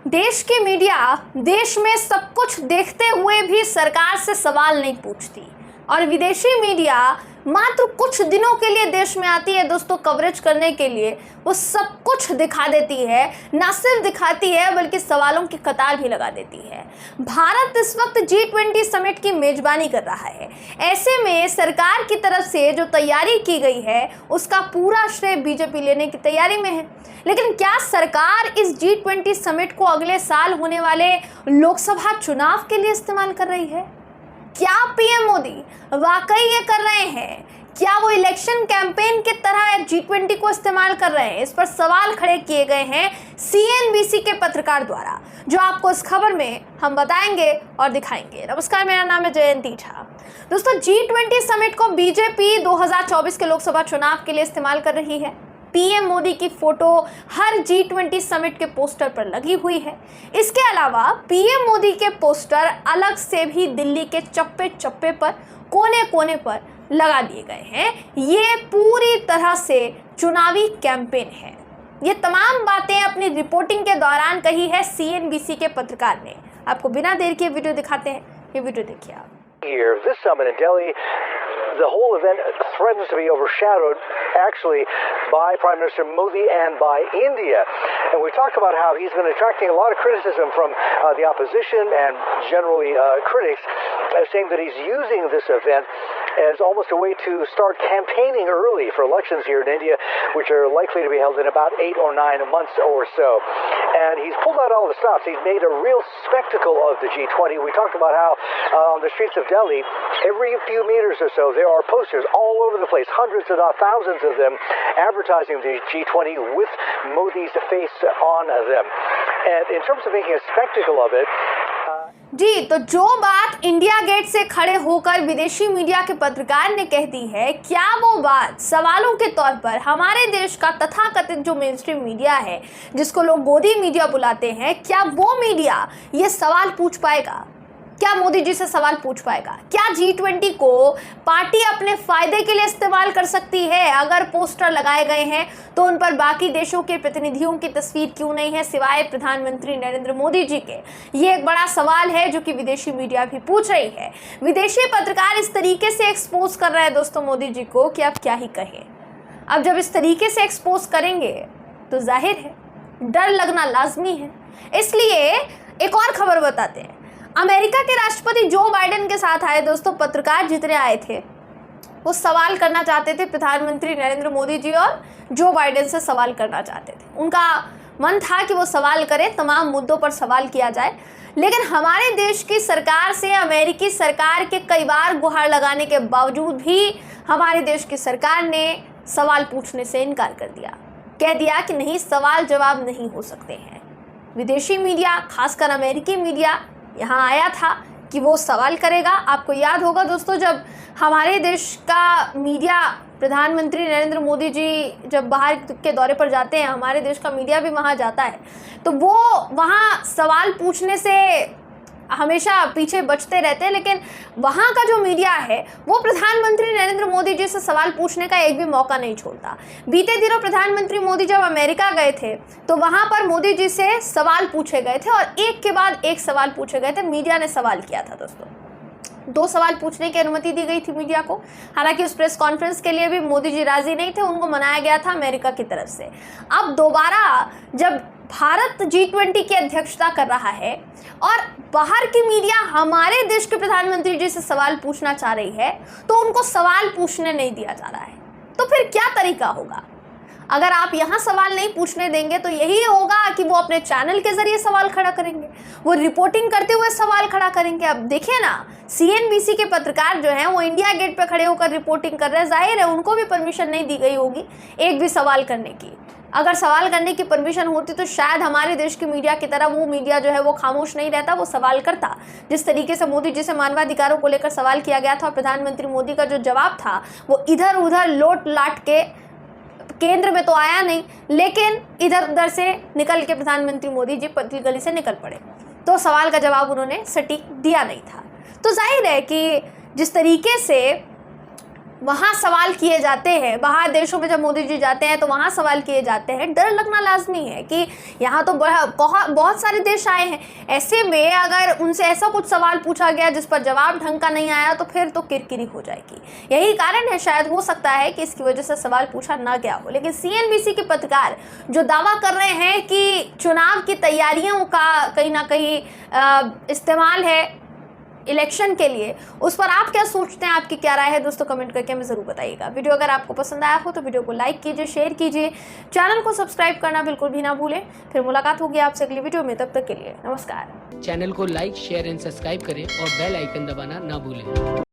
देश की मीडिया देश में सब कुछ देखते हुए भी सरकार से सवाल नहीं पूछती और विदेशी मीडिया मात्र कुछ दिनों के लिए देश में आती है दोस्तों कवरेज करने के लिए। वो सब कुछ दिखा देती है, ना सिर्फ दिखाती है बल्कि सवालों की कतार भी लगा देती है। भारत इस वक्त G20 समिट की मेजबानी कर रहा है। ऐसे में सरकार की तरफ से जो तैयारी की गई है उसका पूरा श्रेय बीजेपी लेने की तैयारी में है। लेकिन क्या सरकार इस G20 समिट को अगले साल होने वाले लोकसभा चुनाव के लिए इस्तेमाल कर रही है? क्या पीएम मोदी वाकई ये कर रहे हैं? क्या वो इलेक्शन कैंपेन की तरह G20 को इस्तेमाल कर रहे हैं? इस पर सवाल खड़े किए गए हैं CNBC के पत्रकार द्वारा, जो आपको इस खबर में हम बताएंगे और दिखाएंगे। नमस्कार, मेरा नाम है जयंती झा। दोस्तों, G20 समिट को बीजेपी 2024 के लोकसभा चुनाव के लिए इस्तेमाल कर रही है। पीएम मोदी की फोटो हर G20 समिट के पोस्टर पर लगी हुई है। इसके अलावा पीएम मोदी के पोस्टर अलग से भी दिल्ली के चप्पे चप्पे पर, कोने कोने पर लगा दिए गए हैं। ये पूरी तरह से चुनावी कैंपेन है। ये तमाम बातें अपनी रिपोर्टिंग के दौरान कही है CNBC के पत्रकार ने। आपको बिना देर के वीडियो दिखाते हैं, ये वीडियो देखिए आप। This summit in Delhi, the whole event threatens to be overshadowed actually by Prime Minister Modi and by India. And we talked about how he's been attracting a lot of criticism from the opposition and generally critics, saying that he's using this event as almost a way to start campaigning early for elections here in India, which are likely to be held in about 8 or 9 months or so. And he's pulled out all the stops. He's made a real spectacle of the G20. We talked about how on the streets of Delhi, every few meters or so, there are posters all over the place, hundreds if not thousands of them, advertising the G20 with Modi's face on them. And in terms of making a spectacle of it, जी, तो जो बात India gate से खड़े होकर विदेशी media के पत्रकार ने कह दी है, क्या वो बात सवालों के तौर पर हमारे देश का तथाकथित जो मेन स्ट्रीम मीडिया है, जिसको लोग गोदी मीडिया बुलाते हैं, क्या वो मीडिया ये सवाल पूछ पाएगा? क्या मोदी जी से सवाल पूछ पाएगा? क्या G20 को पार्टी अपने फायदे के लिए इस्तेमाल कर सकती है? अगर पोस्टर लगाए गए हैं तो उन पर बाकी देशों के प्रतिनिधियों की तस्वीर क्यों नहीं है सिवाय प्रधानमंत्री नरेंद्र मोदी जी के? ये एक बड़ा सवाल है जो कि विदेशी मीडिया भी पूछ रही है। विदेशी पत्रकार इस तरीके से एक्सपोज कर रहे हैं दोस्तों मोदी जी को कि आप क्या ही कहें। अब जब इस तरीके से एक्सपोज करेंगे तो जाहिर है डर लगना लाजमी है। इसलिए एक और खबर बताते हैं। अमेरिका के राष्ट्रपति जो बाइडेन के साथ आए दोस्तों पत्रकार जितने आए थे वो सवाल करना चाहते थे प्रधानमंत्री नरेंद्र मोदी जी और जो बाइडेन से सवाल करना चाहते थे। उनका मन था कि वो सवाल करें, तमाम मुद्दों पर सवाल किया जाए। लेकिन हमारे देश की सरकार से अमेरिकी सरकार के कई बार गुहार लगाने के बावजूद भी हमारे देश की सरकार ने सवाल पूछने से इनकार कर दिया। कह दिया कि नहीं, सवाल जवाब नहीं हो सकते हैं। विदेशी मीडिया, खासकर अमेरिकी मीडिया यहाँ आया था कि वो सवाल करेगा। आपको याद होगा दोस्तों, जब हमारे देश का मीडिया, प्रधानमंत्री नरेंद्र मोदी जी जब बाहर के दौरे पर जाते हैं, हमारे देश का मीडिया भी वहाँ जाता है, तो वो वहाँ सवाल पूछने से हमेशा पीछे बचते रहते हैं। लेकिन वहाँ का जो मीडिया है वो प्रधानमंत्री नरेंद्र मोदी जी से सवाल पूछने का एक भी मौका नहीं छोड़ता। बीते दिनों प्रधानमंत्री मोदी जब अमेरिका गए थे तो वहाँ पर मोदी जी से सवाल पूछे गए थे और एक के बाद एक सवाल पूछे गए थे। मीडिया ने सवाल किया था दोस्तों। 2 सवाल पूछने की अनुमति दी गई थी मीडिया को। हालांकि उस प्रेस कॉन्फ्रेंस के लिए भी मोदी जी राजी नहीं थे, उनको मनाया गया था अमेरिका की तरफ से। अब दोबारा जब भारत G20 की अध्यक्षता कर रहा है और बाहर की मीडिया हमारे देश के प्रधानमंत्री जी से सवाल पूछना चाह रही है तो उनको सवाल पूछने नहीं दिया जा रहा है, तो फिर क्या तरीका होगा? अगर आप यहाँ सवाल नहीं पूछने देंगे तो यही होगा कि वो अपने चैनल के जरिए सवाल खड़ा करेंगे, वो रिपोर्टिंग करते हुए सवाल खड़ा करेंगे। अब देखिए ना, CNBC के पत्रकार जो हैं वो इंडिया गेट पर खड़े होकर रिपोर्टिंग कर रहे हैं। जाहिर है उनको भी परमिशन नहीं दी गई होगी एक भी सवाल करने की। अगर सवाल करने की परमिशन होती तो शायद हमारे देश की मीडिया की तरह वो मीडिया जो है वो खामोश नहीं रहता, वो सवाल करता। जिस तरीके से मोदी जी से मानवाधिकारों को लेकर सवाल किया गया था और प्रधानमंत्री मोदी का जो जवाब था वो इधर उधर लोट लाट के केंद्र में तो आया नहीं, लेकिन इधर उधर से निकल के प्रधानमंत्री मोदी जी पतली गली से निकल पड़े, तो सवाल का जवाब उन्होंने सटीक दिया नहीं था। तो जाहिर है कि जिस तरीके से वहाँ सवाल किए जाते हैं, बाहर देशों में जब मोदी जी जाते हैं तो वहाँ सवाल किए जाते हैं। डर लगना लाजमी है कि यहाँ तो बहुत सारे देश आए हैं, ऐसे में अगर उनसे ऐसा कुछ सवाल पूछा गया जिस पर जवाब ढंग का नहीं आया तो फिर तो किरकिरी हो जाएगी। यही कारण है, शायद हो सकता है कि इसकी वजह से सवाल पूछा ना गया हो। लेकिन CNBC के पत्रकार जो दावा कर रहे हैं कि चुनाव की तैयारियों का कहीं ना कहीं इस्तेमाल है इलेक्शन के लिए, उस पर आप क्या सोचते हैं, आपकी क्या राय है दोस्तों, कमेंट करके हमें ज़रूर बताइएगा। वीडियो अगर आपको पसंद आया हो तो वीडियो को लाइक कीजिए, शेयर कीजिए, चैनल को सब्सक्राइब करना बिल्कुल भी ना भूलें। फिर मुलाकात होगी आपसे अगली वीडियो में, तब तक के लिए नमस्कार। चैनल को लाइक, शेयर एंड सब्सक्राइब करें और बेल आइकन दबाना ना भूलें।